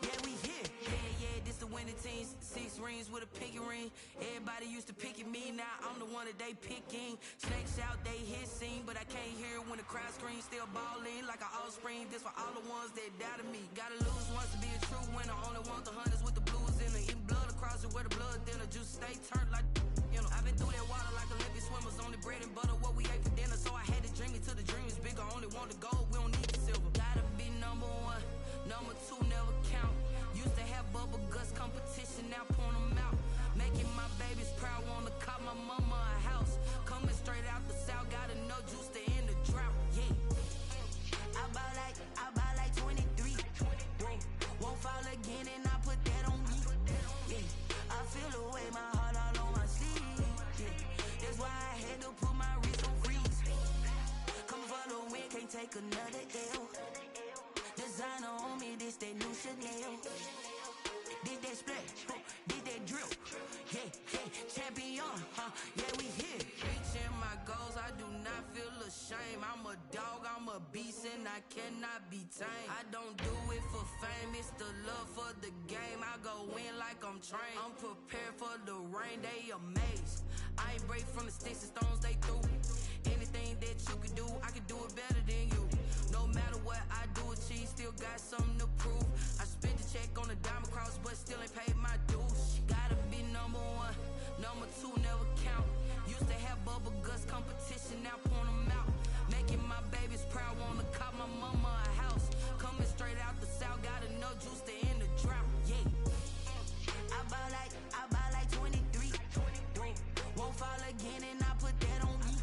Yeah, we here. Yeah, this the winning teams. 6 rings with a pinky ring. Everybody used to pick at me, now I'm the one that they picking. Snakes out, they hit scene, but I can't hear it when the crowd screams. Still balling like an offspring. This for all the ones that doubted me. Gotta lose once to be a true winner. Only want the hunters with the blues in it. Eating blood across it where the blood thinner. Juice stay turned like, you know. I've been through that water like Olympic swimmers. Only bread and butter, what we ate for dinner. So I had to dream it till the dream is bigger. Only want the gold, we don't need the silver. Gotta be number 1, number 2 never count. Used to have bubble guts competition, now point them out. Making my babies proud, wanna call my mama a house. Coming straight out the south, gotta know juice to end the drought. Yeah, I buy like 23. Won't fall again and I put that on me. Yeah, I feel the way, my heart all on my sleeve. Yeah, that's why I had to put my wrist on freeze. Come for the win, can't take another L. Designer on me, this that new Chanel. Did that splash, did that drill. Yeah, champion, yeah, we here. Reaching my goals, I do not feel ashamed. I'm a dog, I'm a beast, and I cannot be tamed. I don't do it for fame, it's the love for the game. I go in like I'm trained. I'm prepared for the rain, they amazed. I ain't break from the sticks and stones they threw. Anything that you can do, I can do it better than you. No matter what I do, achieve, still got something to prove. I spent the check on the diamond cross, but still ain't paid my dues. Gotta be number 1, number 2 never count. Used to have bubble guts competition, now point them out. Making my babies proud, wanna call my mama a house. Coming straight out the south, gotta know juice to end the drought. Yeah, I buy like 23. Won't fall again and I put that on me.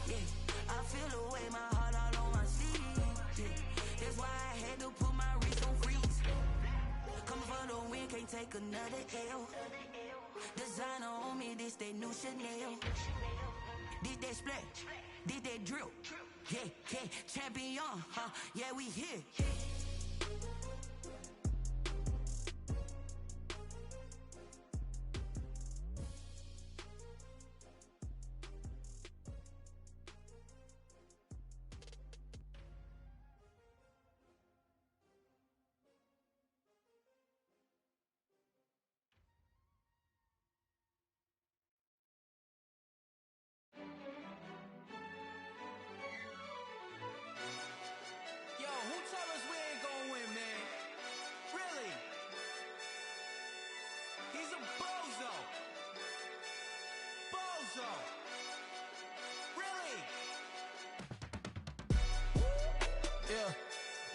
Yeah, I feel the way, my heart all on my sleeve. Yeah, that's why I had to put my wrist on freeze. Come for the win, can't take another L. Designer on me, this that new Chanel. Did that splash, did that drill. Yeah, champion, yeah, we here.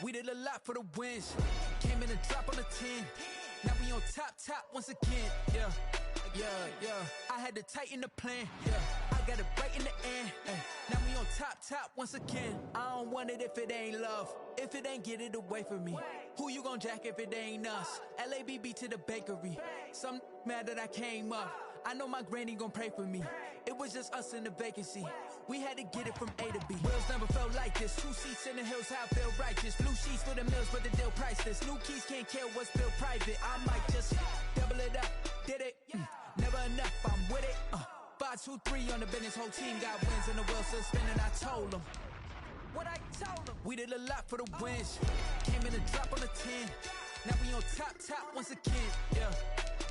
We did a lot for the wins. Came in a drop on the 10. Now we on top once again. Yeah. I had to tighten the plan. Yeah, I got it right in the end. Now we on top once again. I don't want it if it ain't love. If it ain't, get it away from me. Who you gon' jack if it ain't us? LABB to the bakery. Some mad that I came up. I know my granny gon' pray for me. It was just us in the vacancy. We had to get it from A to B. Wheels never felt like this. 2 seats in the hills, how I feel righteous. Blue sheets for the mills, but the deal priceless. New keys can't kill what's built private. I might just double it up. Did it? Never enough, I'm with it. 5, 2, 3 on the business. Whole team got wins and the wheels still spinning. I told them what I told them. We did a lot for the wins. Came in a drop on the 10. Now we on top once again. Yeah.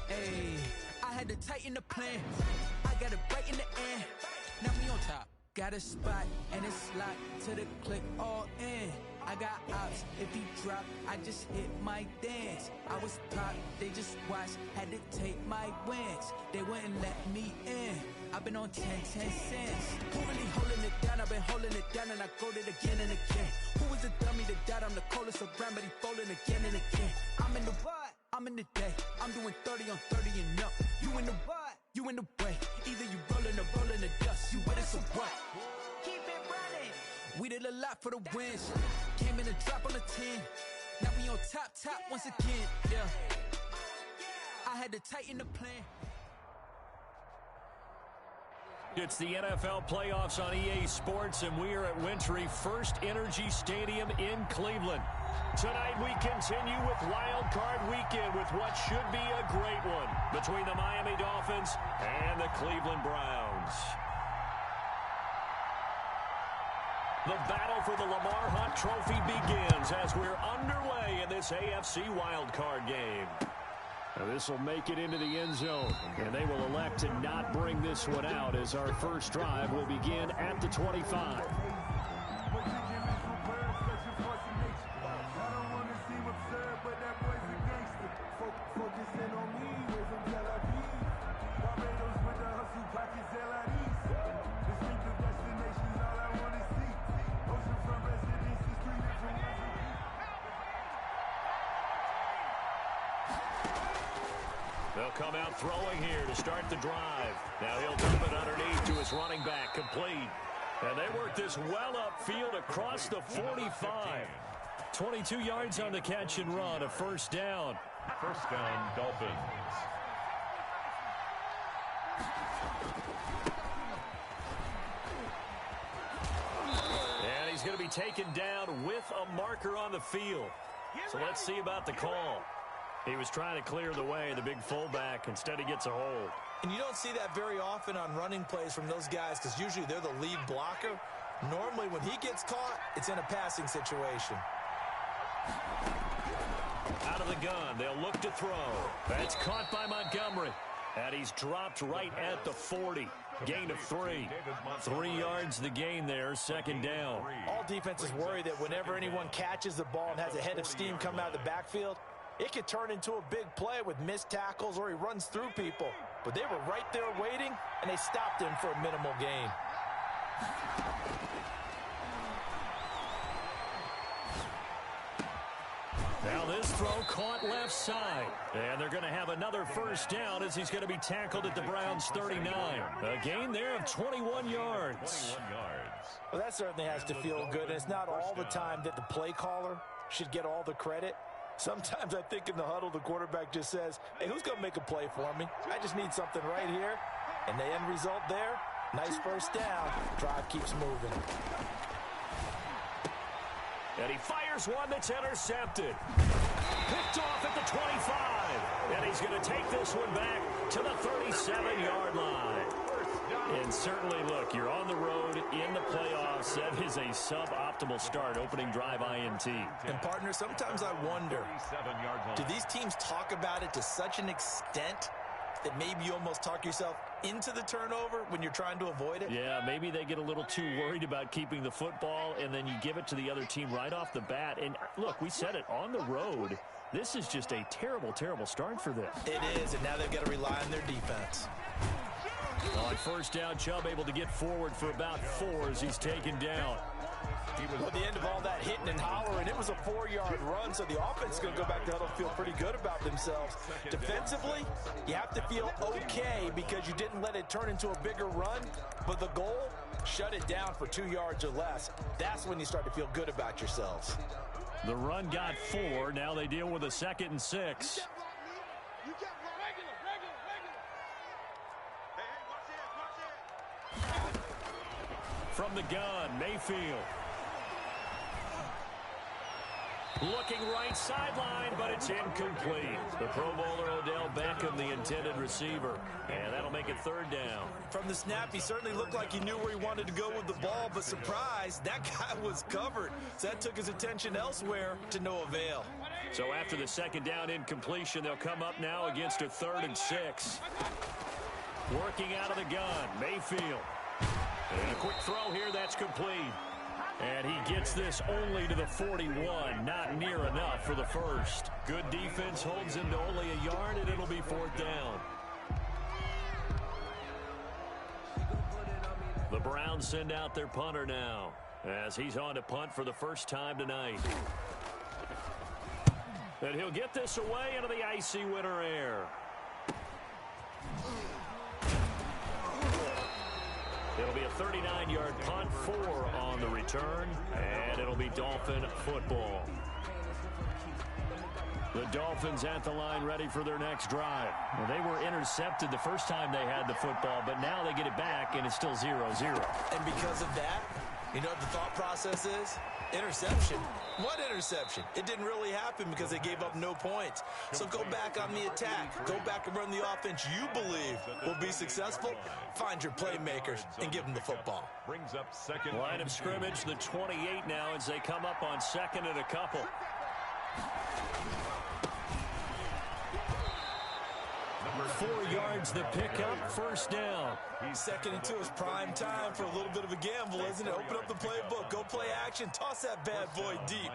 Hey, I had to tighten the plan. I got it right in the end. Now we on top. Got a spot and it's locked to the click all in. I got ops, if he drop, I just hit my dance. I was top, they just watched, had to take my wins. They wouldn't let me in. I've been on 10 cents. Who really holding it down? I've been holding it down and I go it again and again. Who was the dummy that died? I'm the coldest around, but he folding again and again. I'm in the what? I'm in the day. I'm doing 30 on 30 and up. You in the what? You in the way. Either you rolling or rolling the dust. You with us or what? Keep it running. We did a lot for the wins. Came in a drop on the 10. Now we on top once again. Yeah. I had to tighten the plan. It's the NFL playoffs on EA Sports, and we are at Wintry First Energy Stadium in Cleveland. Tonight we continue with Wild Card Weekend with what should be a great one between the Miami Dolphins and the Cleveland Browns. The battle for the Lamar Hunt Trophy begins as we're underway in this AFC wildcard game. This will make it into the end zone, and they will elect to not bring this one out as our first drive will begin at the 25. They'll come out throwing here to start the drive. Now he'll dump it underneath to his running back, complete. And they work this well upfield across the 45. 22 yards on the catch and run, a first down. First down, Dolphins. And he's going to be taken down with a marker on the field. So let's see about the call. He was trying to clear the way, the big fullback. Instead, he gets a hold. And you don't see that very often on running plays from those guys because usually they're the lead blocker. Normally, when he gets caught, it's in a passing situation. Out of the gun, they'll look to throw. That's caught by Montgomery. And he's dropped right at the 40. Gain of 3. 3 yards the gain there, second down. All defenses worry that whenever anyone catches the ball and has a head of steam coming out of the backfield, it could turn into a big play with missed tackles or he runs through people. But they were right there waiting, and they stopped him for a minimal gain. Now this throw caught left side. And they're going to have another first down as he's going to be tackled at the Browns' 39. A gain there of 21 yards. Well, that certainly has to feel good, and it's not all the time that the play caller should get all the credit. Sometimes I think in the huddle, the quarterback just says, hey, who's going to make a play for me? I just need something right here. And the end result there, nice first down. Drive keeps moving. And he fires one that's intercepted. Picked off at the 25. And he's going to take this one back to the 37-yard line. And certainly, look, you're on the road in the playoffs. That is a suboptimal start, opening drive INT. And, partner, sometimes I wonder, do these teams talk about it to such an extent that maybe you almost talk yourself into the turnover when you're trying to avoid it? Yeah, maybe they get a little too worried about keeping the football, and then you give it to the other team right off the bat. And, look, we said it, on the road, this is just a terrible, terrible start for them. It is, and now they've got to rely on their defense. On first down, Chubb able to get forward for about 4 as he's taken down. Well, at the end of all that hitting and hollering, it was a 4-yard run, so the offense is going to go back to huddle and feel pretty good about themselves. Defensively, you have to feel okay because you didn't let it turn into a bigger run, but the goal, shut it down for 2 yards or less. That's when you start to feel good about yourselves. The run got 4. Now they deal with a 2nd and 6. From the gun, Mayfield. Looking right sideline, but it's incomplete. The Pro Bowler Odell Beckham, the intended receiver. And that'll make it 3rd down. From the snap, he certainly looked like he knew where he wanted to go with the ball, but surprise, that guy was covered. So that took his attention elsewhere to no avail. So after the 2nd down incompletion, they'll come up now against a 3rd and 6. Working out of the gun, Mayfield. And a quick throw here, that's complete. And he gets this only to the 41, not near enough for the first. Good defense holds him to only a yard, and it'll be 4th down. The Browns send out their punter now, as he's on to punt for the first time tonight. And he'll get this away into the icy winter air. It'll be a 39-yard punt, 4 on the return, and it'll be Dolphin football. The Dolphins at the line ready for their next drive. Well, they were intercepted the first time they had the football, but now they get it back, and it's still 0-0. And because of that, you know what the thought process is? Interception. What interception? It didn't really happen because they gave up no points. So go back on the attack. Go back and run the offense you believe will be successful. Find your playmakers and give them the football. Brings up second. Line of scrimmage, the 28 now as they come up on 2nd and a couple. 4 yards the pickup, first down. Second and 2 is prime time for a little bit of a gamble, isn't it? Open up the playbook, go play action, toss that bad boy deep.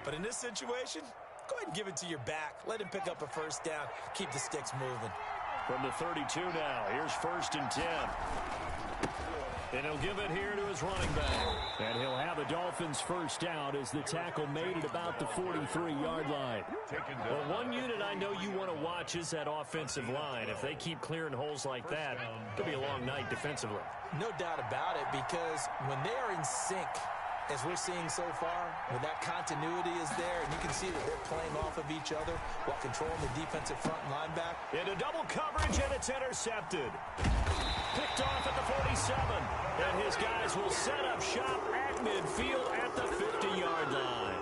But in this situation, go ahead and give it to your back. Let him pick up a first down. Keep the sticks moving. From the 32 now, here's 1st and 10. And he'll give it here to his running back. And he'll have a Dolphins first down as the tackle made at about the 43-yard line. Well, one unit I know you want to watch is that offensive line. If they keep clearing holes like that, it'll be a long night defensively. No doubt about it, because when they are in sync, as we're seeing so far, when that continuity is there, and you can see that they're playing off of each other while controlling the defensive front and linebacker. Into double coverage, and it's intercepted. Picked off at the 47, and his guys will set up shop at midfield at the 50-yard line.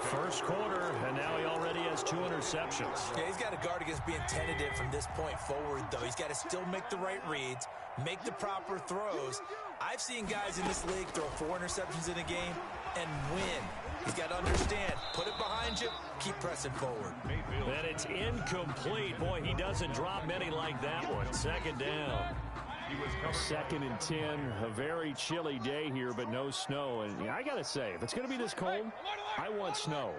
First quarter, and now he already has 2 interceptions. Yeah, he's got to guard against being tentative from this point forward, though. He's got to still make the right reads, make the proper throws. I've seen guys in this league throw 4 interceptions in a game and win. He's got to understand, put it behind you, keep pressing forward. And it's incomplete. Boy, he doesn't drop many like that one. Second down. 2nd and 10, a very chilly day here, but no snow. And yeah, I got to say, if it's going to be this cold, I want snow.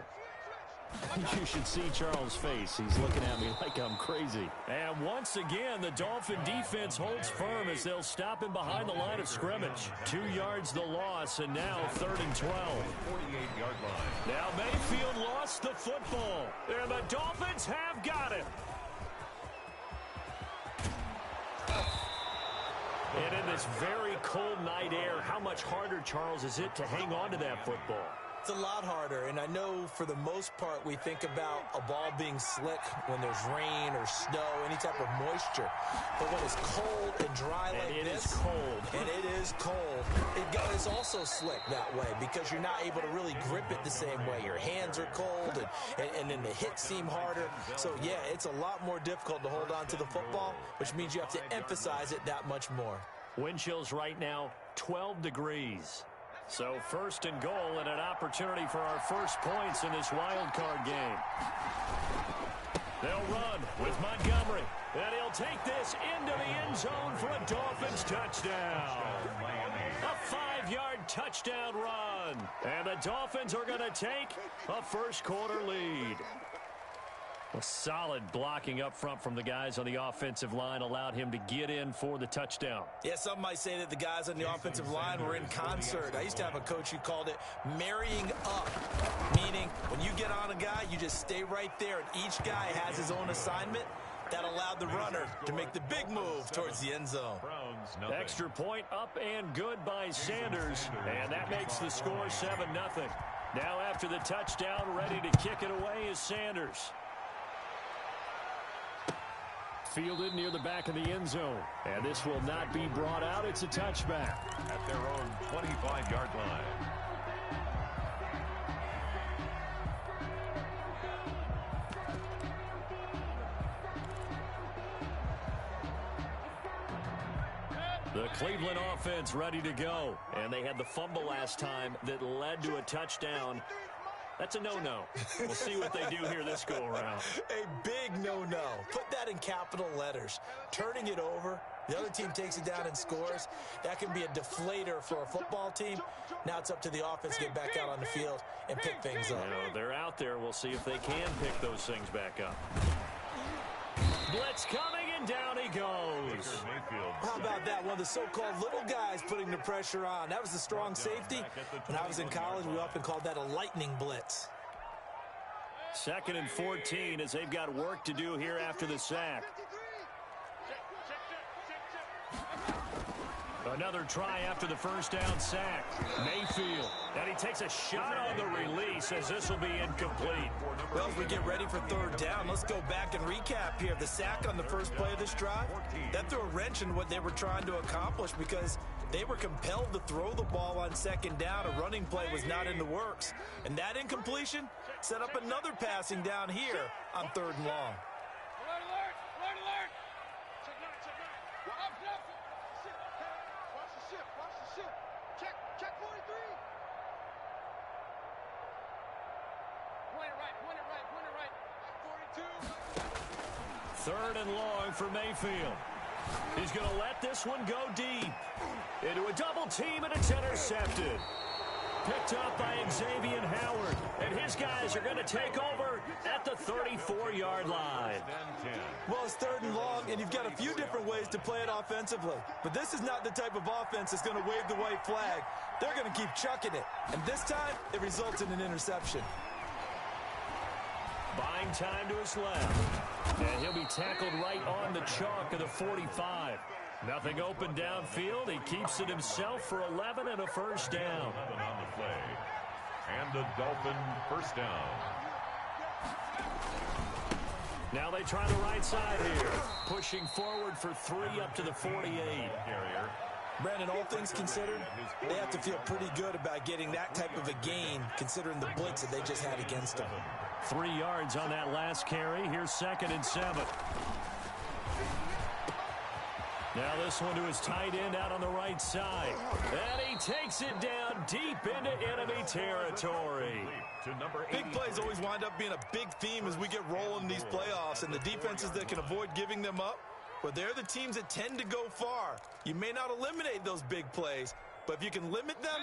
You should see Charles' face. He's looking at me like I'm crazy. And once again, the Dolphin defense holds firm as they'll stop him behind the line of scrimmage. 2 yards the loss, and now 3rd and 12. 48-yard line. Now Mayfield lost the football, and the Dolphins have got it. And in this very cold night air, how much harder, Charles, is it to hang on to that football? It's a lot harder, and I know for the most part we think about a ball being slick when there's rain or snow, any type of moisture. But when it's cold and dry like this, it is cold. And it is cold, it's also slick that way because you're not able to really grip it the same way. Your hands are cold, and then the hits seem harder. So, yeah, it's a lot more difficult to hold on to the football, which means you have to emphasize it that much more. Wind chills right now, 12 degrees. So 1st and goal, and an opportunity for our first points in this wild card game. They'll run with Montgomery, and he'll take this into the end zone for a Dolphins touchdown. A 5-yard touchdown run, and the Dolphins are going to take a first quarter lead. A solid blocking up front from the guys on the offensive line allowed him to get in for the touchdown. Yeah, some might say that the guys on the offensive line were in concert. I used to have a coach who called it marrying up, meaning when you get on a guy, you just stay right there, and each guy has his own assignment. That allowed the runner to make the big move towards the end zone. Extra point up and good by Sanders, and that makes the score 7-0. Now after the touchdown, ready to kick it away is Sanders. Fielded near the back of the end zone. And this will not be brought out. It's a touchback. At their own 25-yard line. The Cleveland offense ready to go. And they had the fumble last time that led to a touchdown. That's a no-no. We'll see what they do here this go-around. A big no-no. Put that in capital letters. Turning it over, the other team takes it down and scores. That can be a deflator for a football team. Now it's up to the offense to get back out on the field and pick things up. They're out there. We'll see if they can pick those things back up. Blitz coming, and down he goes. How about that? One of the so-called little guys putting the pressure on. That was the strong safety. When I was in college, we often called that a lightning blitz. 2nd and 14 as they've got work to do here after the sack. Another try after the first down sack. Mayfield. And he takes a shot on the release as this will be incomplete. Well, as we get ready for 3rd down, let's go back and recap here. The sack on the first play of this drive, that threw a wrench in what they were trying to accomplish because they were compelled to throw the ball on 2nd down. A running play was not in the works. And that incompletion set up another passing down here on 3rd and long. Third and long for Mayfield. He's going to let this one go deep. Into a double team, and it's intercepted. Picked up by Xavier Howard. And his guys are going to take over at the 34-yard line. Well, it's third and long, and you've got a few different ways to play it offensively. But this is not the type of offense that's going to wave the white flag. They're going to keep chucking it. And this time, it results in an interception. Buying time to his left. And he'll be tackled right on the chalk of the 45. Nothing open downfield. He keeps it himself for 11 and a first down. 11 on the play. And a Dolphin first down. Now they try the right side here. Pushing forward for 3 up to the 48. Carrier. Brandon, all things considered, they have to feel pretty good about getting that type of a gain, considering the blitz that they just had against them. 3 yards on that last carry. Here's 2nd and 7. Now this one to his tight end out on the right side. And he takes it down deep into enemy territory. Big plays always wind up being a big theme as we get rolling in these playoffs, and the defenses that can avoid giving them up, well, they're the teams that tend to go far. You may not eliminate those big plays, but if you can limit them,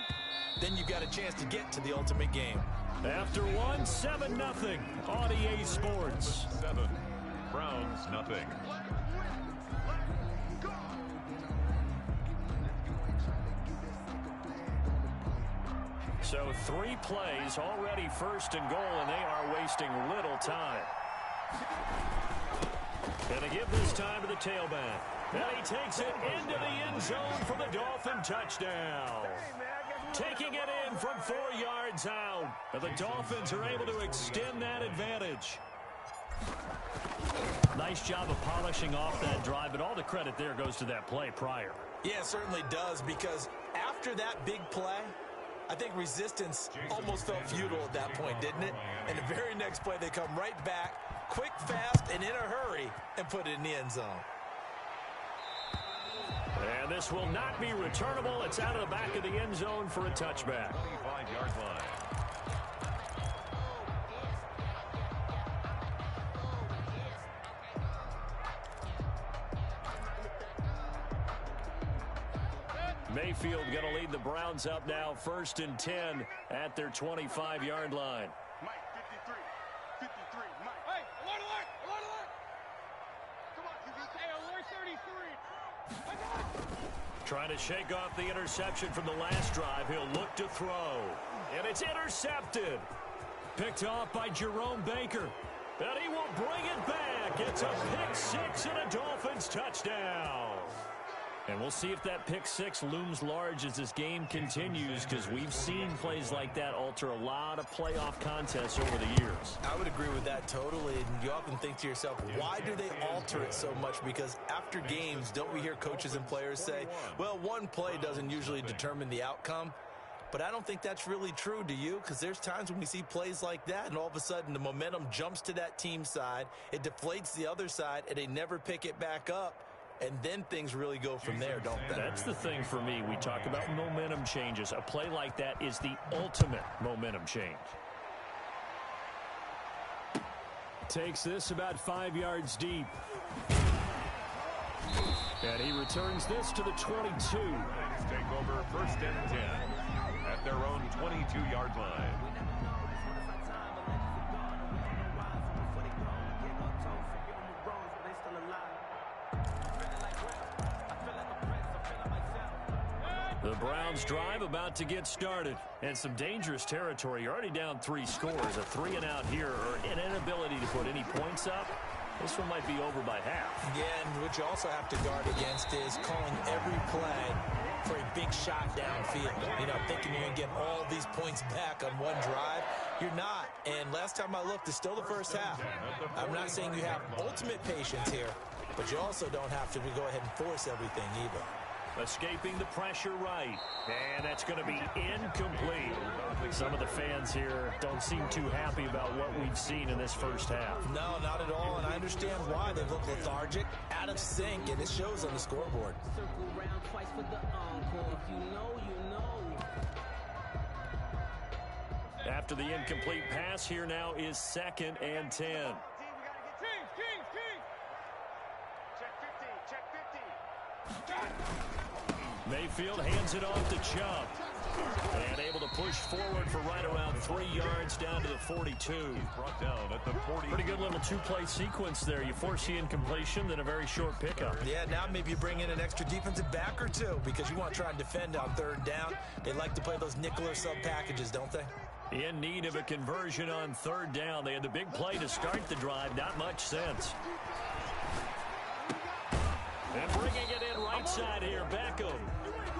then you've got a chance to get to the ultimate game. After one, 7-0 on EA Sports. 7. Browns, nothing. So 3 plays, already first and goal, and they are wasting little time. Going to give this time to the tailback. And he takes it into the end zone for the Dolphin touchdown. Taking it in from 4 yards out. And the Dolphins are able to extend that advantage. Nice job of polishing off that drive, but all the credit there goes to that play prior. Yeah, it certainly does, because after that big play, I think resistance almost felt futile at that point, didn't it? And the very next play, they come right back, quick, fast, and in a hurry, and put it in the end zone. And this will not be returnable. It's out of the back of the end zone for a touchback. 25-yard line. Mayfield going to lead the Browns up now, 1st and 10 at their 25-yard line. Mike, 53, Mike. Hey, alert! Come on, hey, alert 33. Trying to shake off the interception from the last drive. He'll look to throw. And it's intercepted. Picked off by Jerome Baker. And he will bring it back. It's a pick-6 and a Dolphins touchdown. And we'll see if that pick-6 looms large as this game continues, because we've seen plays like that alter a lot of playoff contests over the years. I would agree with that totally. And you often think to yourself, why do they alter it so much? Because after games, don't we hear coaches and players say, well, one play doesn't usually determine the outcome? But I don't think that's really true, do you? Because there's times when we see plays like that, and all of a sudden the momentum jumps to that team side, it deflates the other side, and they never pick it back up. And then things really go from there, don't they? That's the thing for me. We talk about momentum changes. A play like that is the ultimate momentum change. Takes this about 5 yards deep. And he returns this to the 22. Take over 1st and 10 at their own 22-yard line. The Browns drive about to get started. And some dangerous territory. You're already down 3 scores. A 3-and-out here, or an inability to put any points up. This one might be over by half. Yeah, and what you also have to guard against is calling every play for a big shot downfield. You know, thinking you're going to get all these points back on one drive. You're not. And last time I looked, it's still the first half. I'm not saying you have ultimate patience here, but you also don't have to go ahead and force everything either. Escaping the pressure right. And that's going to be incomplete. Some of the fans here don't seem too happy about what we've seen in this first half. No, not at all, and I understand why. They look lethargic, out of sync, and it shows on the scoreboard. Circle round twice for the encore. If you know, you know. After the incomplete pass, here now is 2nd and 10. Mayfield hands it off to Chubb. And able to push forward for right around 3 yards down to the 42. Brought down at the 40. Pretty good little two-play sequence there. You force the incompletion, then a very short pickup. Yeah, now maybe you bring in an extra defensive back or two because you want to try and defend on 3rd down. They like to play those nickel or sub packages, don't they? In need of a conversion on 3rd down. They had the big play to start the drive. Not much sense. And bringing it in right side here, Beckham.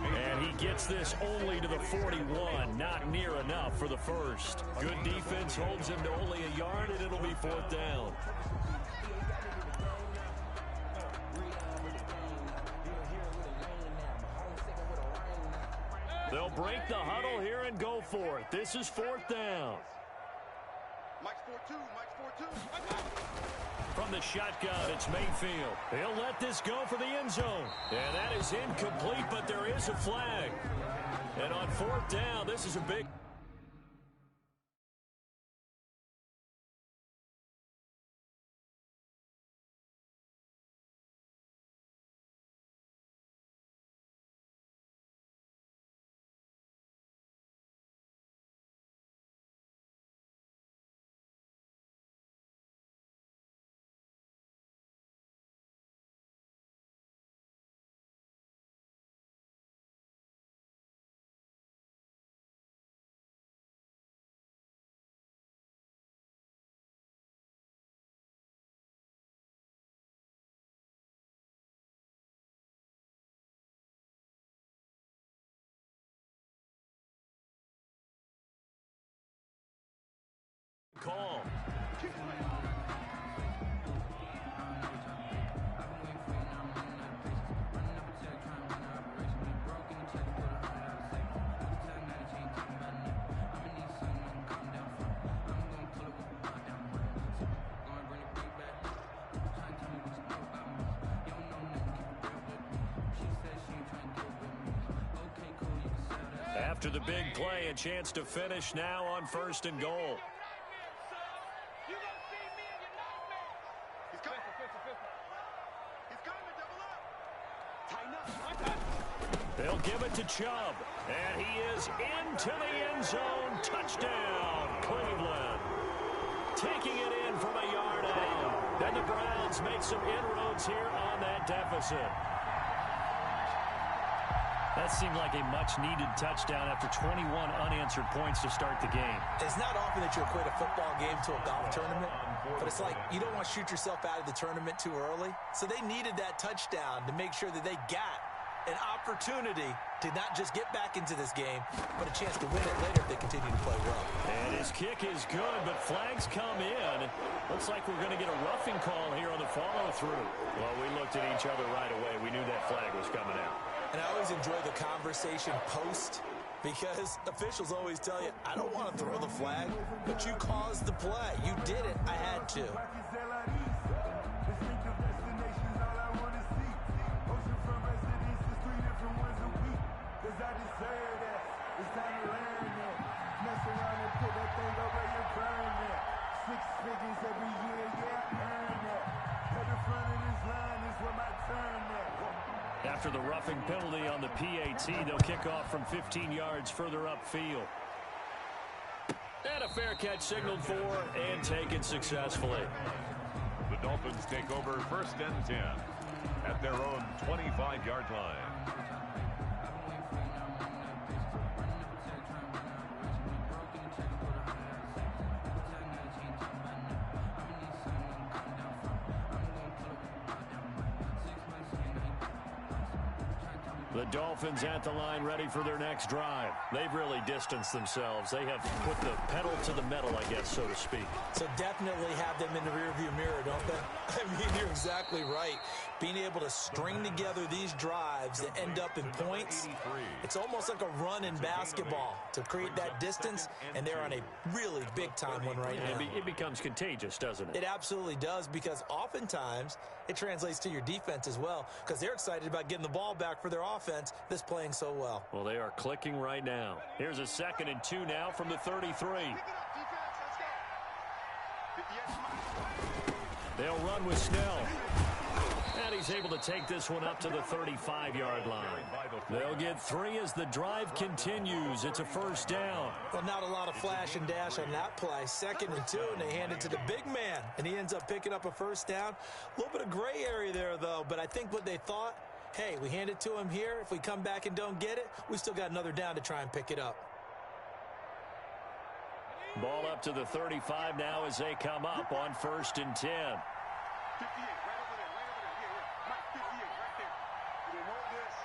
And he gets this only to the 41. Not near enough for the first. Good defense holds him to only a yard, and it'll be 4th down. They'll break the huddle here and go for it. This is 4th down. Mike's 4-2. Mike's 4-2. From the shotgun, it's Mayfield. He'll let this go for the end zone. And that is incomplete, but there is a flag. And on 4th down, this is a big... call. After the big play, a chance to finish now on 1st and goal. They'll give it to Chubb, and he is into the end zone. Touchdown, Cleveland. Taking it in from a yard out. Then the Browns make some inroads here on that deficit. That seemed like a much-needed touchdown after 21 unanswered points to start the game. It's not often that you equate a football game to a golf tournament, but it's like you don't want to shoot yourself out of the tournament too early. So they needed that touchdown to make sure that they got an opportunity to not just get back into this game, but a chance to win it later if they continue to play well. And his kick is good, but flags come in. Looks like we're going to get a roughing call here on the follow-through. Well, we looked at each other right away. We knew that flag was coming out. And I always enjoy the conversation post because officials always tell you, I don't want to throw the flag, but you caused the play. You did it. I had to. After the roughing penalty on the PAT, they'll kick off from 15 yards further upfield. And a fair catch signaled for and taken successfully. The Dolphins take over 1st and 10 at their own 25-yard line. The Dolphins at the line ready for their next drive. They've really distanced themselves. They have put the pedal to the metal, I guess, so to speak. So definitely have them in the rearview mirror, don't they? I mean, you're exactly right. Being able to string together these drives that end up in points, it's almost like a run in basketball to create that distance, and they're on a really big-time one right now. It becomes contagious, doesn't it? It absolutely does, because oftentimes it translates to your defense as well, because they're excited about getting the ball back for their offense that's playing so well. Well, they are clicking right now. Here's a 2nd and 2 now from the 33. They'll run with Snell. And he's able to take this one up to the 35-yard line. They'll get 3 as the drive continues. It's a first down. Well, not a lot of flash and dash on that play. 2nd and 2, and they hand it to the big man, and he ends up picking up a first down. A little bit of gray area there, though, but I think what they thought, hey, we hand it to him here. If we come back and don't get it, we still got another down to try and pick it up. Ball up to the 35 now as they come up on 1st and 10. 58, right over there, yeah. Mike 58, right there. You didn't hold this.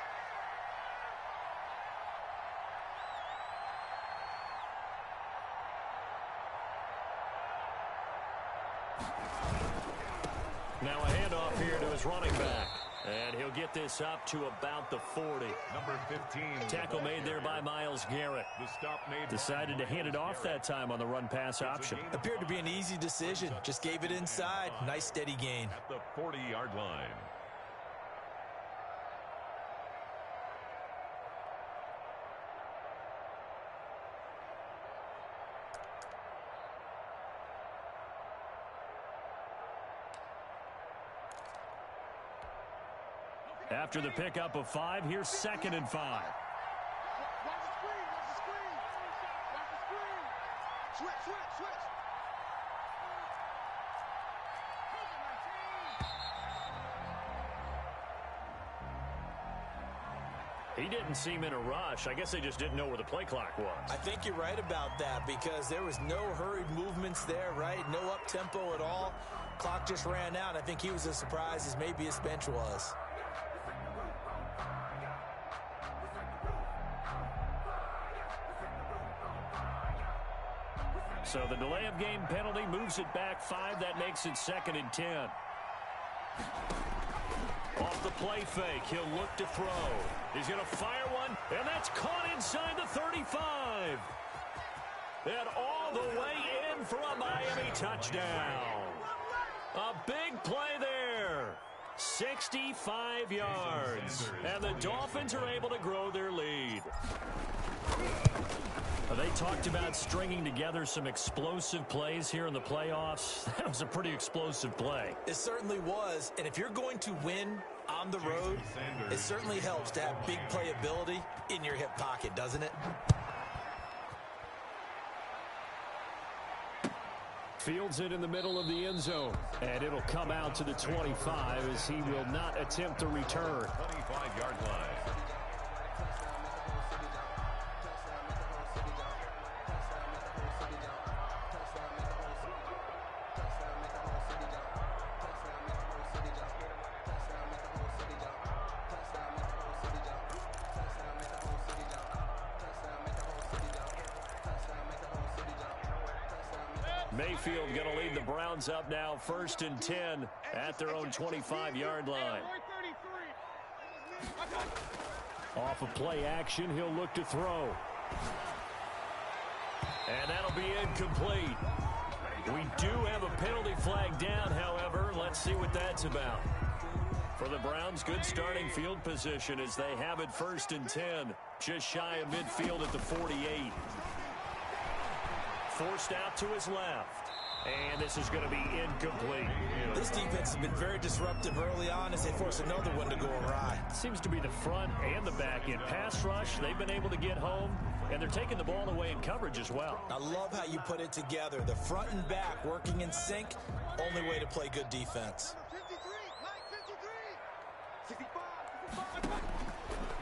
Now a handoff here to his running back. And he'll get this up to about the 40. Number 15. Tackle made there by Myles Garrett. The stop made. Decided to hand it off that time on the run-pass option. Appeared to be an easy decision. Just gave it inside. Nice steady gain. At the 40-yard line. After the pickup of 5, here's 2nd and 5. Watch the screen, watch the screen. Watch the screen. Switch. He didn't seem in a rush. I guess they just didn't know where the play clock was. I think you're right about that because there was no hurried movements there, right? No up-tempo at all. Clock just ran out. I think he was as surprised as maybe his bench was. So the delay of game penalty moves it back 5. That makes it 2nd and 10. Off the play fake, he'll look to throw. He's going to fire one, and that's caught inside the 35. And all the way in for a Miami touchdown. A big play there. 65 yards. And the Dolphins are able to grow their lead. They talked about stringing together some explosive plays here in the playoffs. That was a pretty explosive play. It certainly was. And if you're going to win on the road, it certainly helps to have big playability in your hip pocket, doesn't it? Fields it in the middle of the end zone. And it'll come out to the 25 as he will not attempt to return. 25-yard line. Mayfield going to lead the Browns up now, 1st and 10 at their own 25-yard line. Off of play action, he'll look to throw. And that'll be incomplete. We do have a penalty flag down, however. Let's see what that's about. For the Browns, good starting field position as they have it 1st and 10. Just shy of midfield at the 48. Forced out to his left. And this is going to be incomplete. This defense has been very disruptive early on as they force another one to go awry. Seems to be the front and the back end. Pass rush, they've been able to get home, and they're taking the ball away in coverage as well. I love how you put it together. The front and back working in sync, only way to play good defense. 53,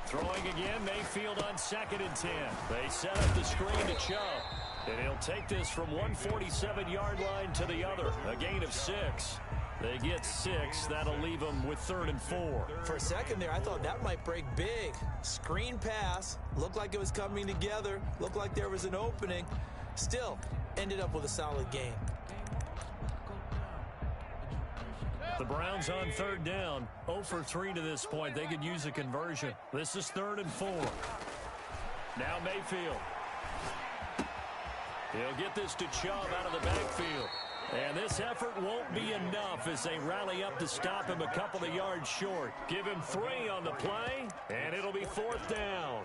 Throwing again, Mayfield on 2nd and 10. They set up the screen to Chubb. And he'll take this from 147-yard line to the other. A gain of 6. They get 6. That'll leave them with 3rd and 4. For a second there, I thought that might break big. Screen pass. Looked like it was coming together. Looked like there was an opening. Still, ended up with a solid gain. The Browns on 3rd down. 0 for 3 to this point. They could use a conversion. This is 3rd and 4. Now Mayfield. He'll get this to Chubb out of the backfield. And this effort won't be enough as they rally up to stop him a couple of yards short. Give him 3 on the play, and it'll be 4th down.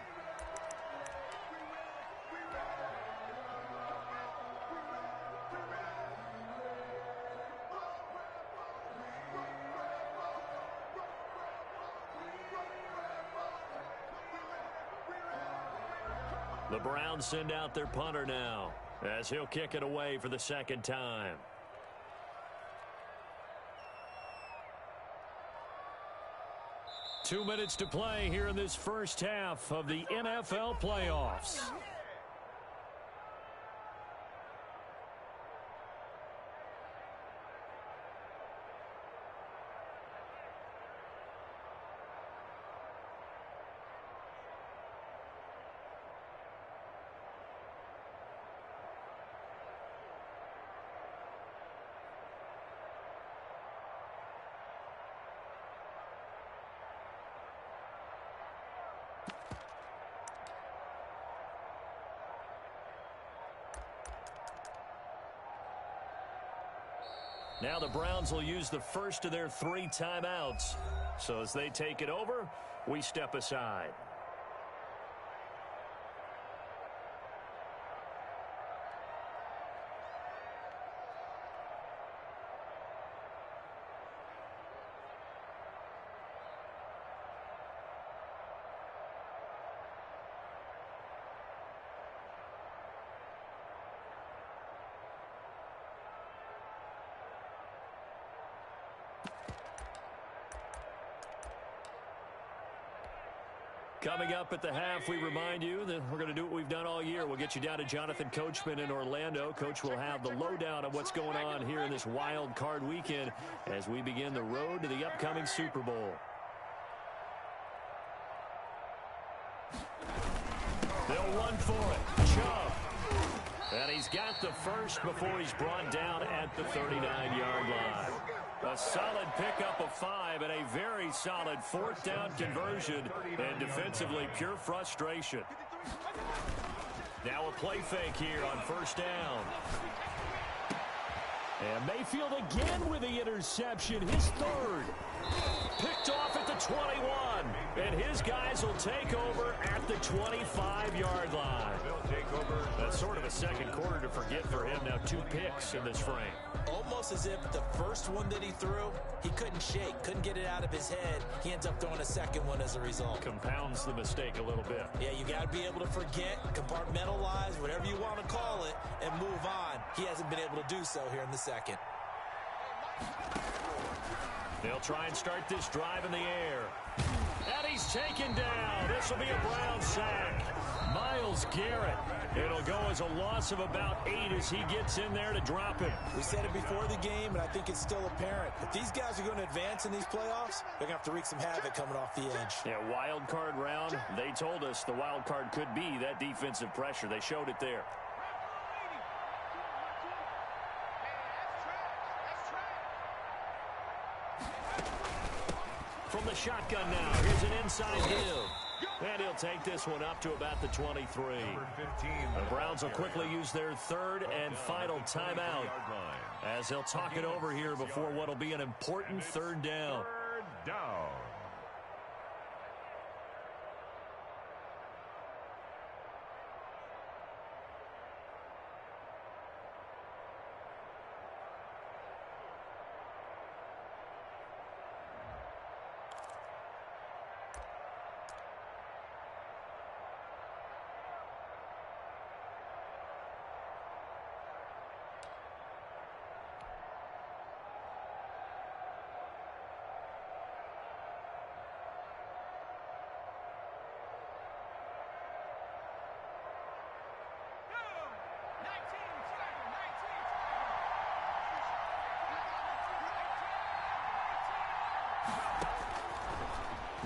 The Browns send out their punter now as he'll kick it away for the second time. Two minutes to play here in this first half of the NFL playoffs. Now the Browns will use the first of their 3 timeouts. So as they take it over, we step aside. Coming up at the half, we remind you that we're going to do what we've done all year. We'll get you down to Jonathan Coachman in Orlando. Coach will have the lowdown of what's going on here in this wild card weekend as we begin the road to the upcoming Super Bowl. They'll run for it. Chubb. And he's got the first before he's brought down at the 39-yard line. A solid pickup of 5 and a very solid 4th down conversion, and defensively pure frustration. Now a play fake here on 1st down. And Mayfield again with the interception, his 3rd. Picked off at the 21, and his guys will take over at the 25-yard line. That's sort of a second quarter to forget for him. Now 2 picks in this frame. Almost as if the first one that he threw, he couldn't shake, couldn't get it out of his head. He ends up throwing a second one as a result. Compounds the mistake a little bit. Yeah, you got to be able to forget, compartmentalize, whatever you want to call it, and move on. He hasn't been able to do so here in the second. They'll try and start this drive in the air. And he's taken down. This will be a Brown sack. Myles Garrett. It'll go as a loss of about 8 as he gets in there to drop him. We said it before the game, and I think it's still apparent. If these guys are going to advance in these playoffs, they're going to have to wreak some havoc coming off the edge. Yeah, wild card round. They told us the wild card could be that defensive pressure. They showed it there. From the shotgun now, here's an inside give. And he'll take this one up to about the 23. The Browns will quickly use their 3rd and final timeout as they'll talk it over here before what will be an important 3rd down. 3rd down.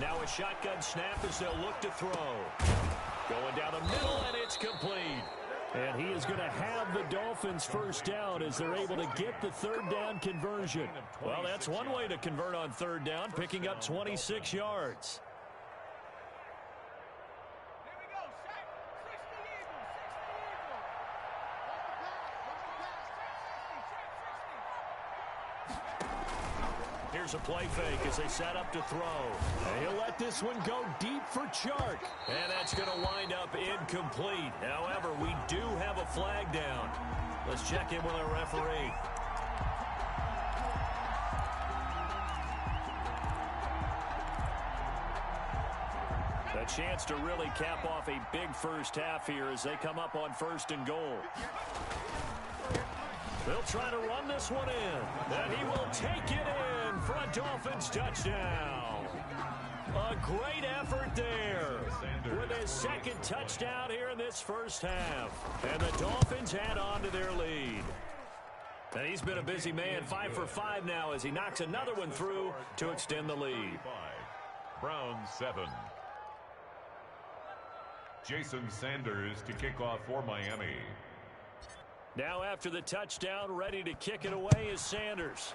Now a shotgun snap as they'll look to throw. Going down the middle, and it's complete. And he is going to have the Dolphins' 1st down as they're able to get the 3rd down conversion. Well, that's one way to convert on 3rd down, picking up 26 yards. Here's a play fake as they set up to throw. And he'll let this one go deep for Chark. And that's going to wind up incomplete. However, we do have a flag down. Let's check in with our referee. The chance to really cap off a big first half here as they come up on 1st and goal. They'll try to run this one in, and he will take it in for a Dolphins touchdown. A great effort there with his 2nd touchdown here in this first half. And the Dolphins add on to their lead. And he's been a busy man, 5 for 5 now as he knocks another one through to extend the lead. Browns 7. Jason Sanders to kick off for Miami. Now after the touchdown, ready to kick it away is Sanders.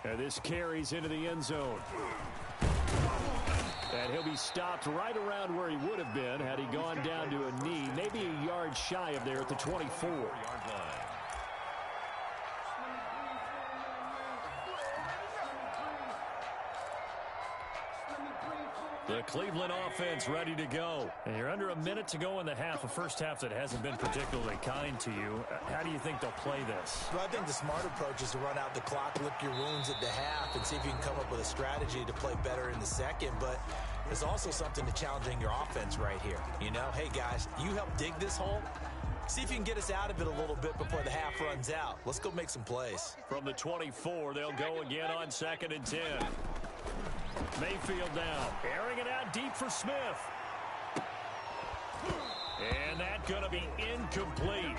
And this carries into the end zone. And he'll be stopped right around where he would have been had he gone down to a knee, maybe a yard shy of there at the 24. The Cleveland offense ready to go. And you're under a minute to go in the half, a first half that hasn't been particularly kind to you. How do you think they'll play this? Well, I think the smart approach is to run out the clock, lick your wounds at the half, and see if you can come up with a strategy to play better in the second. But there's also something to challenging your offense right here. You know, hey, guys, you help dig this hole. See if you can get us out of it a little bit before the half runs out. Let's go make some plays. From the 24, they'll go again on 2nd and 10. Mayfield down, airing it out deep for Smith. And that's going to be incomplete.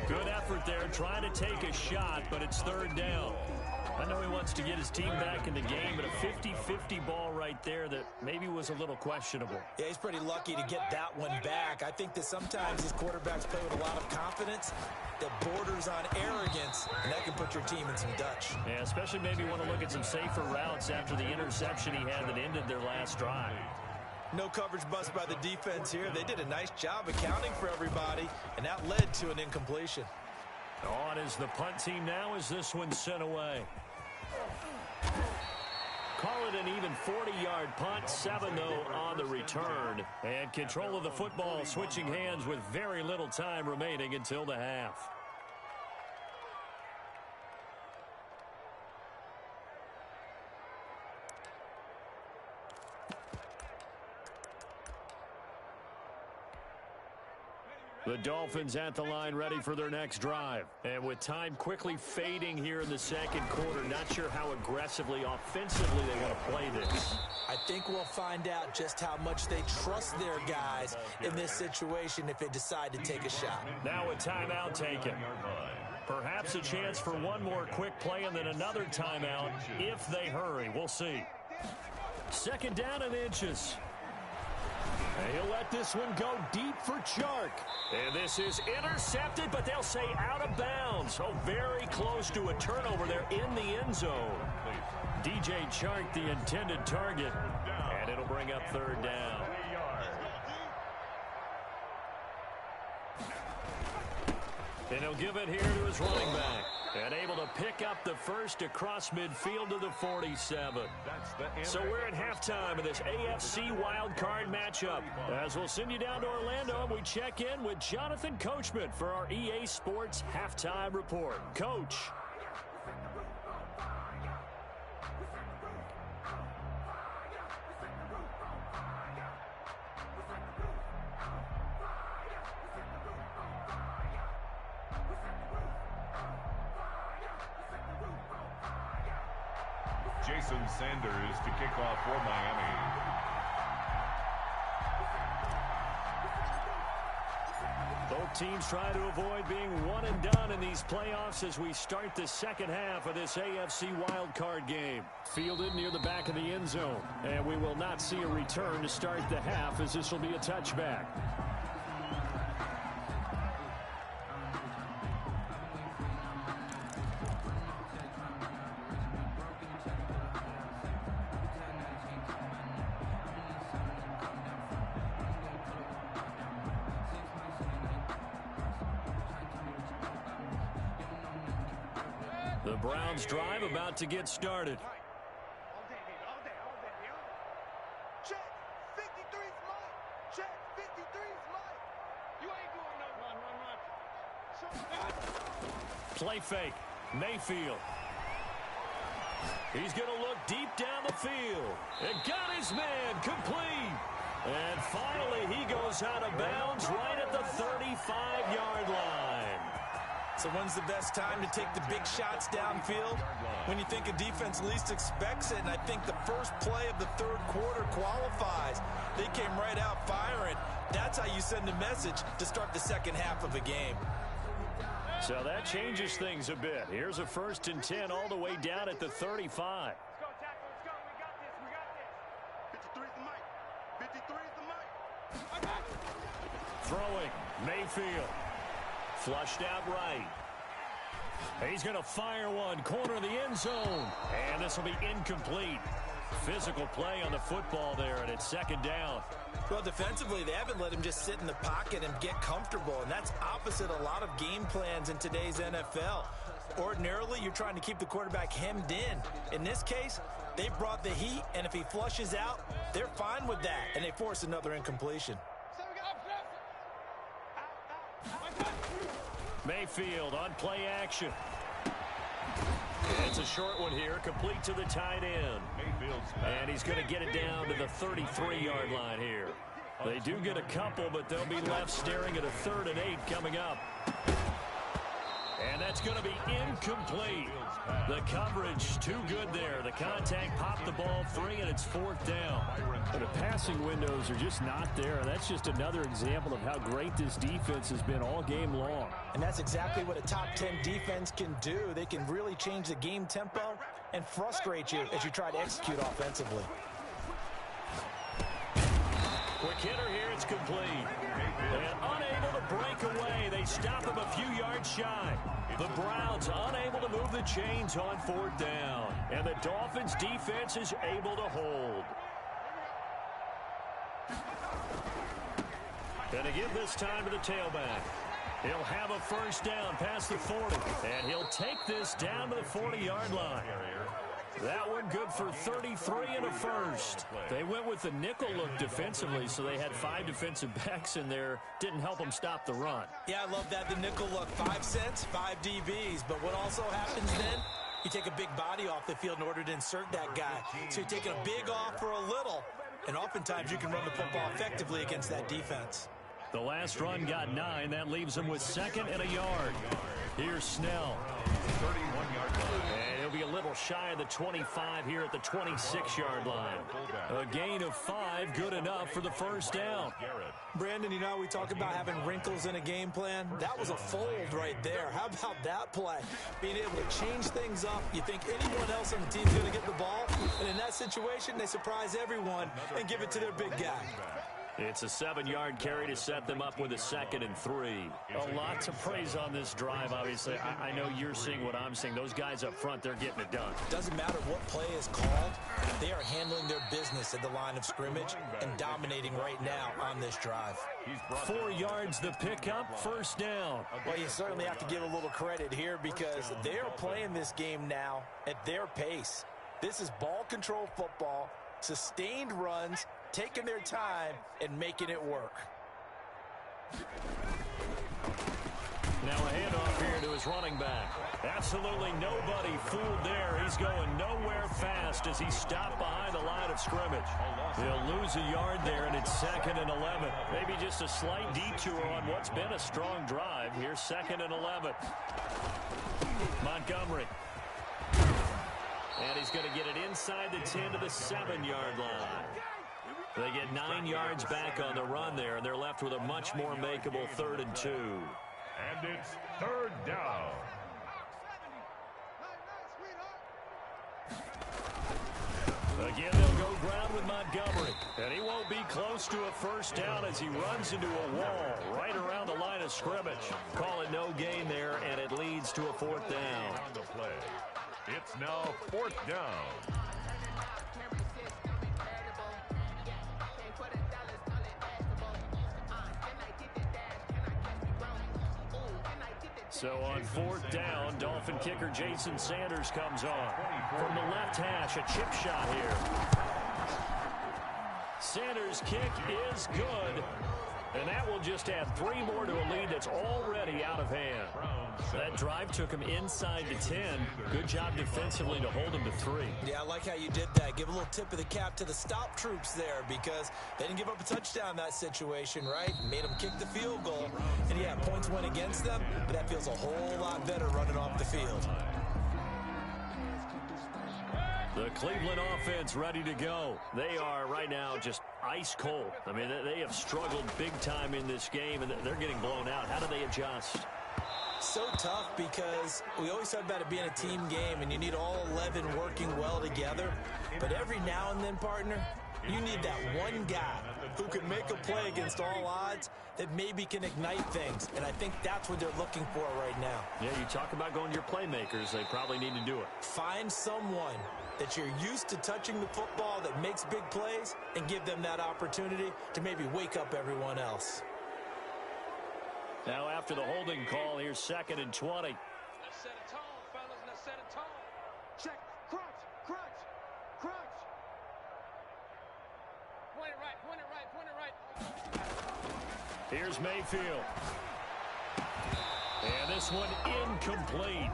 Good effort there, trying to take a shot, but it's 3rd down. I know he wants to get his team back in the game, but a 50-50 ball right there that maybe was a little questionable. Yeah, he's pretty lucky to get that one back. I think that sometimes these quarterbacks play with a lot of confidence that borders on arrogance, and that can put your team in some Dutch. Yeah, especially maybe want to look at some safer routes after the interception he had that ended their last drive. No coverage bust by the defense here. They did a nice job accounting for everybody, and that led to an incompletion. On is the punt team now as this one's sent away. Call it an even 40-yard punt, 7 though on the return. And control of the football switching hands with very little time remaining until the half. The Dolphins at the line ready for their next drive. And with time quickly fading here in the second quarter, not sure how aggressively, offensively they want to play this. I think we'll find out just how much they trust their guys in this situation if they decide to take a shot. Now a timeout taken. Perhaps a chance for one more quick play and then another timeout if they hurry. We'll see. 2nd down and inches. And he'll let this one go deep for Chark. And this is intercepted, but they'll say out of bounds. So very close to a turnover there in the end zone. DJ Chark, the intended target. And it'll bring up 3rd down. And he'll give it here to his running back. And able to pick up the first across midfield to the 47. So we're at halftime of this AFC wildcard matchup. As we'll send you down to Orlando, and we check in with Jonathan Coachman for our EA Sports Halftime Report. Coach. Jason Sanders to kick off for Miami. Both teams try to avoid being one and done in these playoffs as we start the second half of this AFC wildcard game. Fielded near the back of the end zone. And we will not see a return to start the half as this will be a touchback. The Browns drive about to get started. Check, 53's mine. Check, 53's mine. You ain't doing no run. Play fake. Mayfield. He's going to look deep down the field. And got his man complete. And finally, he goes out of bounds right at the 35-yard line. So when's the best time to take the big shots downfield? When you think a defense least expects it, and I think the first play of the third quarter qualifies. They came right out firing. That's how you send a message to start the second half of a game. So that changes things a bit. Here's a 1st and 10 all the way down at the 35. Let's go, tackle. Let's go. We got this. We got this. 53's the mic. 53's the mic. I got it. Throwing. Mayfield. Flushed out right. He's going to fire one. Corner of the end zone. And this will be incomplete. Physical play on the football there, and it's 2nd down. Well, defensively, they haven't let him just sit in the pocket and get comfortable, and that's opposite a lot of game plans in today's NFL. Ordinarily, you're trying to keep the quarterback hemmed in. In this case, they brought the heat, and if he flushes out, they're fine with that, and they force another incompletion. Mayfield on play action. It's a short one here, complete to the tight end. And he's going to get it down to the 33-yard line here. They do get a couple, but they'll be left staring at a 3rd and 8 coming up. And that's going to be incomplete. The coverage too good there. The contact popped the ball free, and it's 4th down. But the passing windows are just not there. That's just another example of how great this defense has been all game long. And that's exactly what a top 10 defense can do. They can really change the game tempo and frustrate you as you try to execute offensively. Quick hitter here, it's complete. And unable to break away. They stop him a few yards shy. The Browns unable to move the chains on 4th down. And the Dolphins defense is able to hold. And again this time to the tailback. He'll have a 1st down past the 40. And he'll take this down to the 40-yard line. That one good for 33 and a 1st. They went with the nickel look defensively, so they had 5 defensive backs in there. Didn't help them stop the run. Yeah, I love that, the nickel look. 5 cents, 5 DBs. But what also happens then, you take a big body off the field in order to insert that guy. So you're taking a big off for a little, and oftentimes you can run the football effectively against that defense. The last run got 9. That leaves them with 2nd and a yard. Here's Snell. 31-yard line. And he'll be a little shy of the 25 here at the 26-yard line. A gain of 5, good enough for the 1st down. Brandon, you know, we talk about having wrinkles in a game plan. That was a fold right there. How about that play? Being able to change things up. You think anyone else on the team's going to get the ball, and in that situation, they surprise everyone and give it to their big guy. It's a 7-yard carry to set them up with a 2nd and 3. A lot to praise on this drive, obviously. I know you're seeing what I'm seeing. Those guys up front, they're getting it done. Doesn't matter what play is called. They are handling their business at the line of scrimmage and dominating right now on this drive. 4 yards the pickup, 1st down. Well, you certainly have to give a little credit here because they are playing this game now at their pace. This is ball control football, sustained runs, taking their time and making it work. Now a handoff here to his running back. Absolutely nobody fooled there. He's going nowhere fast as he stopped behind the line of scrimmage. He'll lose a yard there, and it's 2nd and 11. Maybe just a slight detour on what's been a strong drive. Here's 2nd and 11. Montgomery. And he's going to get it inside the 10 to the 7-yard line. They get 9 yards back on the run there, and they're left with a much more makeable 3rd and 2. And it's 3rd down. Again, they'll go ground with Montgomery. And he won't be close to a 1st down as he runs into a wall right around the line of scrimmage. Call it no gain there, and it leads to a 4th down. On the play. It's now 4th down. So on 4th down, Dolphin kicker Jason Sanders comes on. From the left hash, a chip shot here. Sanders' kick is good. And that will just add 3 more to a lead that's already out of hand. That drive took him inside the 10. Good job defensively to hold him to 3. Yeah, I like how you did that. Give a little tip of the cap to the stop troops there because they didn't give up a touchdown in that situation, right? Made them kick the field goal. And yeah, points went against them, but that feels a whole lot better running off the field. The Cleveland offense ready to go. They are right now just ice cold. I mean, they have struggled big time in this game, and they're getting blown out. How do they adjust? So tough because we always talk about it being a team game, and you need all 11 working well together. But every now and then, partner, you need that one guy who can make a play against all odds that maybe can ignite things. And I think that's what they're looking for right now. Yeah, you talk about going to your playmakers. They probably need to do it. Find someone that you're used to touching the football that makes big plays and give them that opportunity to maybe wake up everyone else. Now after the holding call, here's 2nd and 20. Now set a tone, fellas. Now set a tone. Check. Crunch. Crunch. Crunch. Point it right. Point it right. Point it right. Here's Mayfield. And this one incomplete.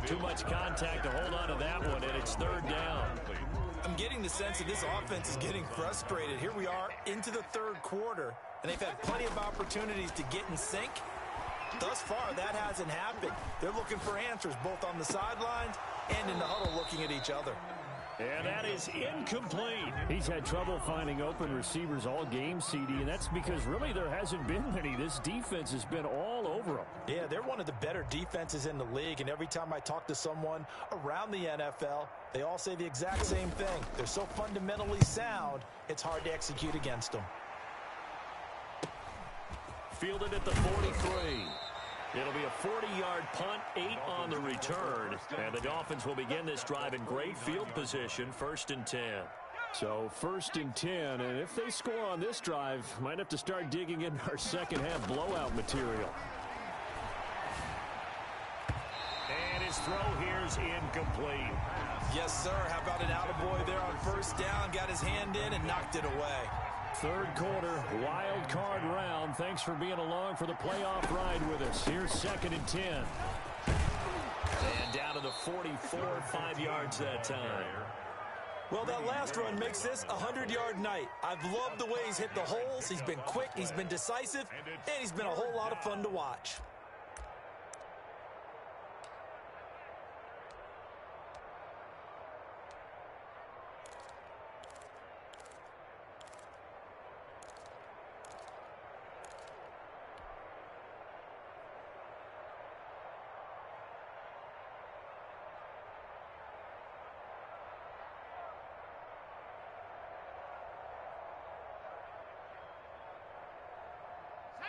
Too much contact to hold on to that one, and it's 3rd down. I'm getting the sense that this offense is getting frustrated. Here we are into the 3rd quarter, and they've had plenty of opportunities to get in sync. Thus far, that hasn't happened. They're looking for answers both on the sidelines and in the huddle looking at each other. And that is incomplete. He's had trouble finding open receivers all game, CD, and that's because really there hasn't been many. This defense has been all over them. Yeah, they're one of the better defenses in the league, and every time I talk to someone around the NFL, they all say the exact same thing. They're so fundamentally sound, it's hard to execute against them. Fielded at the 43. It'll be a 40-yard punt, 8 on the return. And the Dolphins will begin this drive in great field position, 1st and 10. So 1st and 10, and if they score on this drive, might have to start digging in our second half blowout material. And his throw here's incomplete. Yes, sir. How about an attaboy there on 1st down? Got his hand in and knocked it away. 3rd quarter, wild card round. Thanks for being along for the playoff ride with us. Here's 2nd and 10. And down to the 44, 5 yards that time. Well, that last run makes this a 100-yard night. I've loved the way he's hit the holes. He's been quick, he's been decisive, and he's been a whole lot of fun to watch.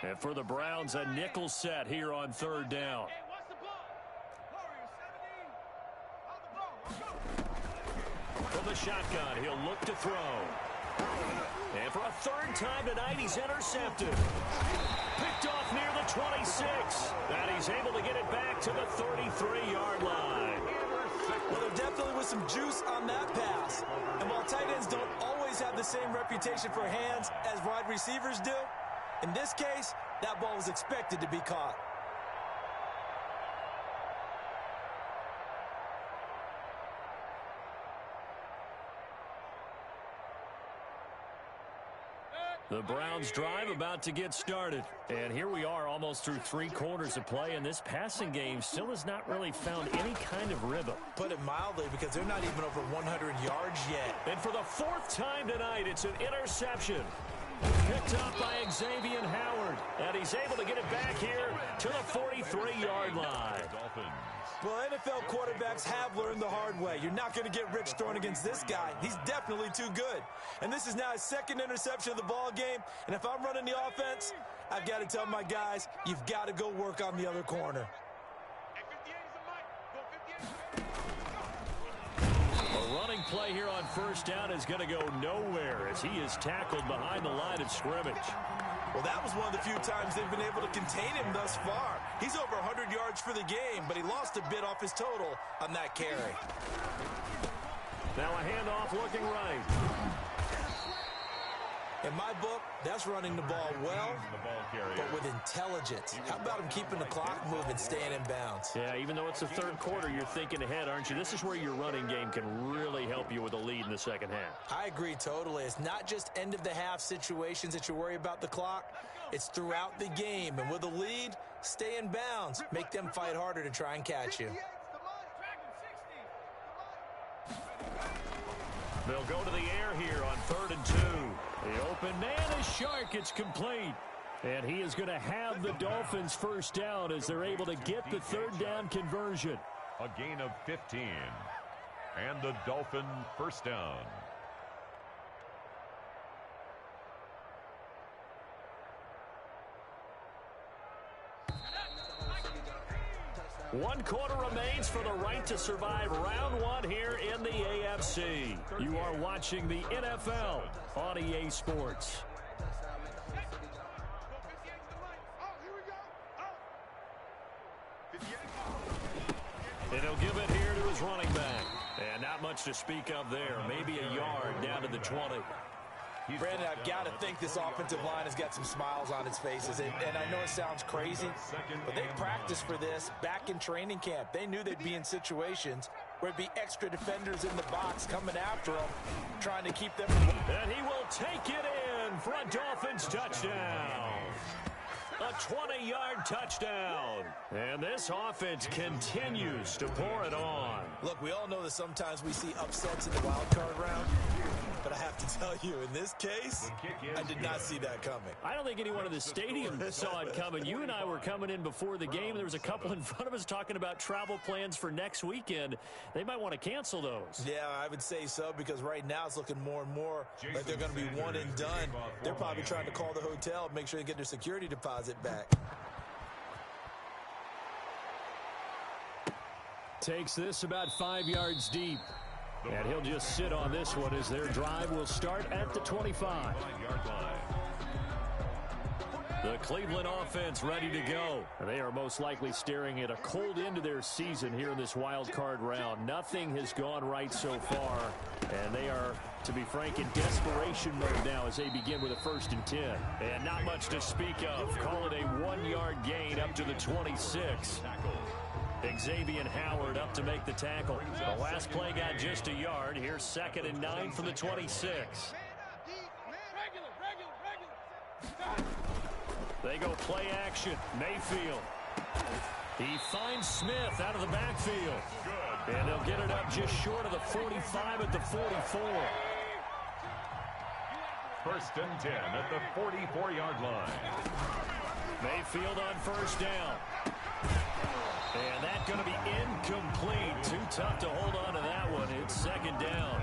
And for the Browns, a nickel set here on 3rd down. From the shotgun, he'll look to throw. And for a 3rd time tonight, he's intercepted. Picked off near the 26. And he's able to get it back to the 33-yard line. Well, there definitely was some juice on that pass. And while tight ends don't always have the same reputation for hands as wide receivers do, in this case, that ball was expected to be caught. The Browns drive about to get started. And here we are almost through 3 quarters of play, and this passing game still has not really found any kind of rhythm. Put it mildly, because they're not even over 100 yards yet. And for the 4th time tonight, it's an interception. Picked up by Xavier Howard. And he's able to get it back here to the 43-yard line. Well, NFL quarterbacks have learned the hard way. You're not going to get rich throwing against this guy. He's definitely too good. And this is now his 2nd interception of the ball game. And if I'm running the offense, I've got to tell my guys, you've got to go work on the other corner. A running play here on 1st down is going to go nowhere as he is tackled behind the line of scrimmage. Well, that was one of the few times they've been able to contain him thus far. He's over 100 yards for the game, but he lost a bit off his total on that carry. Now a handoff looking right. In my book, that's running the ball well, but with intelligence. How about him keeping the clock moving, staying in bounds? Yeah, even though it's the third quarter, you're thinking ahead, aren't you? This is where your running game can really help you with a lead in the second half. I agree totally. It's not just end-of-the-half situations that you worry about the clock. It's throughout the game. And with a lead, stay in bounds. Make them fight harder to try and catch you. They'll go to the air here on 3rd and 2. The open man is Shark. It's complete. And he is going to have the Dolphins first down as they're able to get the third down conversion. A gain of 15. And the Dolphin first down. One quarter remains for the right to survive round one here in the AFC. You are watching the NFL on EA Sports. And he'll give it here to his running back. And not much to speak of there. Maybe a yard down to the 20. Brandon, I've got to think this offensive line has got some smiles on its faces. And I know it sounds crazy, but they practiced for this back in training camp. They knew they'd be in situations where it'd be extra defenders in the box coming after them, trying to keep them. And he will take it in for a Dolphins touchdown. A 20-yard touchdown. And this offense continues to pour it on. Look, we all know that sometimes we see upsets in the wild card round. But I have to tell you, in this case, I did not see that coming. I don't think anyone in the stadium saw it coming. You and I were coming in before the game. There was a couple in front of us talking about travel plans for next weekend. They might want to cancel those. Yeah, I would say so, because right now it's looking more and more like they're going to be one and done. They're probably trying to call the hotel and make sure they get their security deposit back. Takes this about 5 yards deep. And he'll just sit on this one as their drive will start at the 25. The Cleveland offense ready to go. They are most likely staring at a cold end to their season here in this wild card round. Nothing has gone right so far, and they are, to be frank, in desperation mode now as they begin with a 1st and 10. And not much to speak of. Call it a 1-yard gain up to the 26. Xavier Howard up to make the tackle. The last play got just a yard. Here's 2nd and 9 from the 26. They go play action. Mayfield. He finds Smith out of the backfield. And they'll get it up just short of the 45 at the 44. 1st and 10 at the 44-yard line. Mayfield on 1st down. And that's going to be incomplete. Too tough to hold on to that one. It's 2nd down.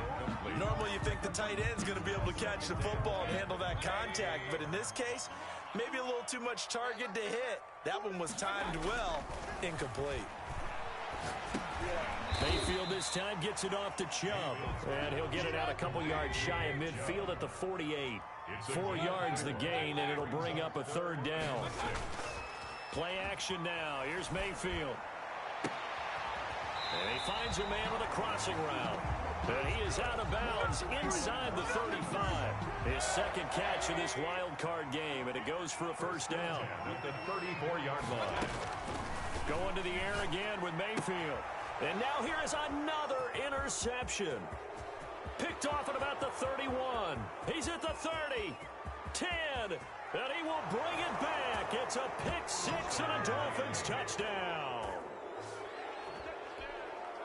Normally you think the tight end's going to be able to catch the football and handle that contact, but in this case, maybe a little too much target to hit. That one was timed well. Incomplete. Mayfield this time gets it off to Chubb. And he'll get it out a couple yards shy of midfield at the 48. 4 yards the gain, and it'll bring up a 3rd down. Play action now. Here's Mayfield. And he finds a man with a crossing route. And he is out of bounds inside the 35. His 2nd catch of this wild card game, and it goes for a 1st down. At the 34-yard line. Going to the air again with Mayfield. And now here is another interception. Picked off at about the 31. He's at the 30. 10. And he will bring it back. It's a pick-6 and a Dolphins touchdown.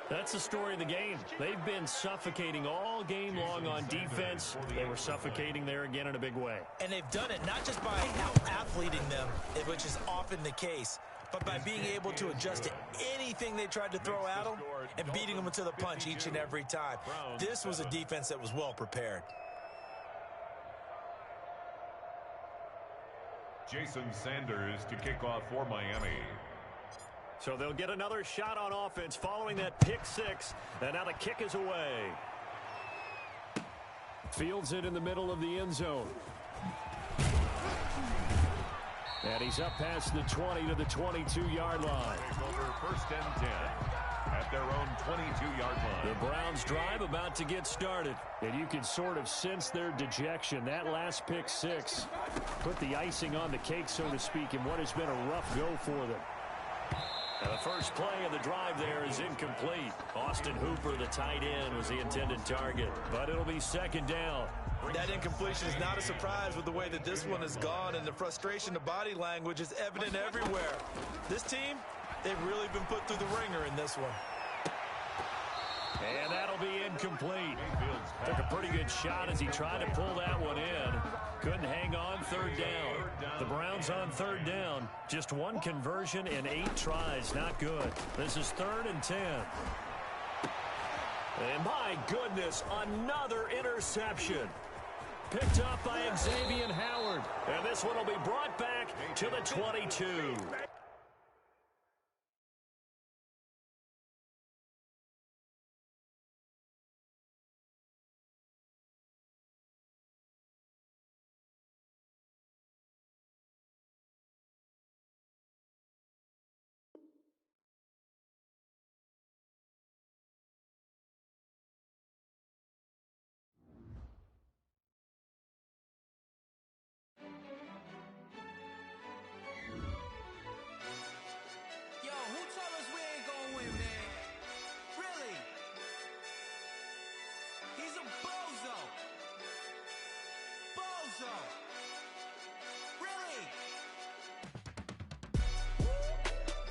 That's the story of the game. They've been suffocating all game long on defense. They were suffocating there again in a big way. And they've done it not just by out-athleting them, which is often the case, but by being able to adjust to anything they tried to throw at them and beating them to the punch each and every time. This was a defense that was well prepared. Jason Sanders to kick off for Miami. So they'll get another shot on offense following that pick-6, and now the kick is away. Fields it in the middle of the end zone. And he's up past the 20 to the 22-yard line. Over 1st and 10 at their own 22-yard line. The Browns' drive about to get started, and you can sort of sense their dejection. That last pick six put the icing on the cake, so to speak, in what has been a rough go for them. And the first play of the drive there is incomplete. Austin Hooper, the tight end, was the intended target, but it'll be second down. That incompletion is not a surprise with the way that this one has gone, and the frustration, the body language is evident everywhere. This team, they've really been put through the ringer in this one. And that'll be incomplete. Took a pretty good shot as he tried to pull that one in. Couldn't hang on. Third down. The Browns on third down. Just one conversion in 8 tries. Not good. This is 3rd and 10. And my goodness, another interception. Picked up by Xavier Howard. And this one will be brought back to the 22.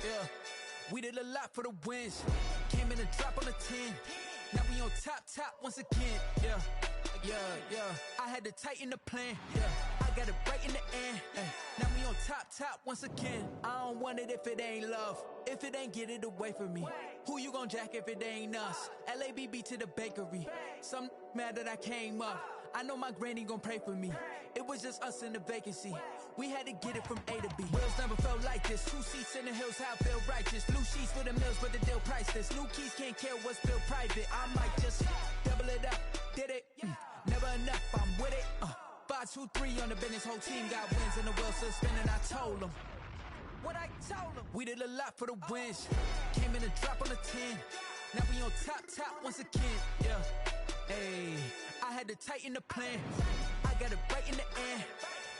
Yeah, we did a lot for the wins. Came in and drop on the 10. Now we on top once again. Yeah. I had to tighten the plan. Yeah, I got it right in the end. Now we on top once again. I don't want it if it ain't love. If it ain't, get it away from me. Who you gon' jack if it ain't us? LABB to the bakery. Some mad that I came up. I know my granny gon' pray for me. It was just us in the vacancy. We had to get it from A to B. Wheels never felt like this. 2 seats in the hills, how I feel righteous. Blue sheets for the mills, but the deal priceless. New keys can't care what's built private. I might just double it up. Did it? Never enough, I'm with it. 5, 2, 3 on the business. Whole team got wins and the wheels still spinning. I told them what I told them. We did a lot for the wins. Came in and drop on the 10. Now we on top once again. Yeah. Hey, I had to tighten the plan. I got it right in the end.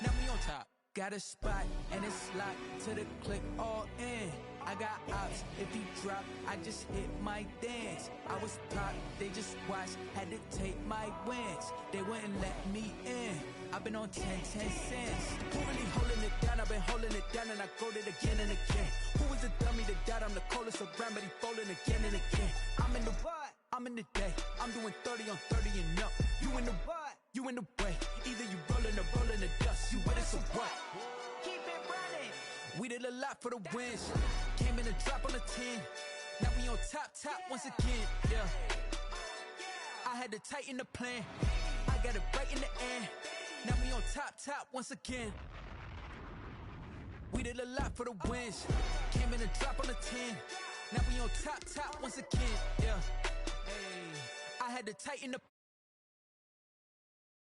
Now we on top. Got a spot and it's locked to the click all in. I got ops, if you drop, I just hit my dance. I was top, they just watched, had to take my wins. They wouldn't let me in. I've been on 10 cents. Who really holding it down? I've been holding it down and I go it again and again. Who was the dummy that died? I'm the coldest around, but he falling again and again. I'm in the what? I'm in the day. I'm doing 30 on 30 and up. You in the what? You in the way. Either you rolling or rolling the dust. You with us or what? Keep it running. We did a lot for the wins. Came in and drop on the 10. Now we on top once again. Yeah. I had to tighten the plan. I got it right in the end. Now we on top once again. We did a lot for the wins. Came in and drop on the 10. Now we on top once again. Yeah. Hey, I had to tighten the